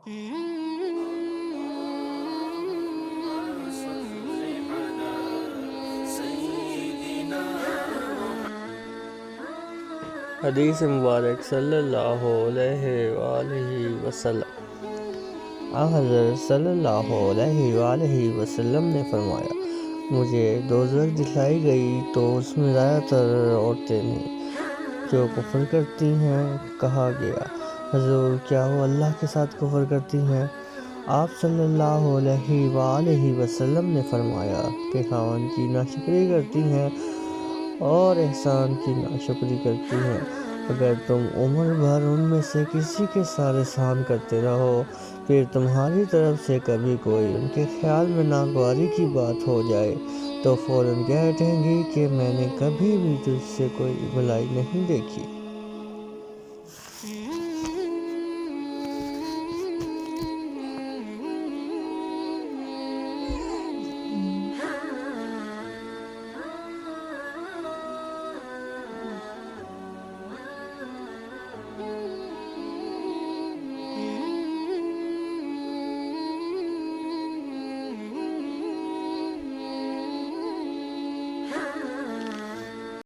حدیث مبارک صلی اللہ علیہ وآلہ وسلم۔ آن حضرت صلی اللہ علیہ وآلہ وسلم نے فرمایا، مجھے دوزخ دکھلائی گئی تو اس میں زیادہ تر عورتیں تھیں جو کفر کرتی ہیں۔ کہا گیا، حضور کیا وہ اللہ کے ساتھ کفر کرتی ہیں؟ آپ صلی اللہ علیہ وآلہ وسلم نے فرمایا کہ خاوند کی ناشکری کرتی ہیں اور احسان کی ناشکری کرتی ہیں۔ اگر تم عمر بھر ان میں سے کسی کے ساتھ احسان کرتے رہو، پھر تمہاری طرف سے کبھی کوئی ان کے خیال میں ناگواری کی بات ہو جائے تو فوراً کہہ اٹھیں گی کہ میں نے کبھی بھی تجھ سے کوئی بھلائی نہیں دیکھی۔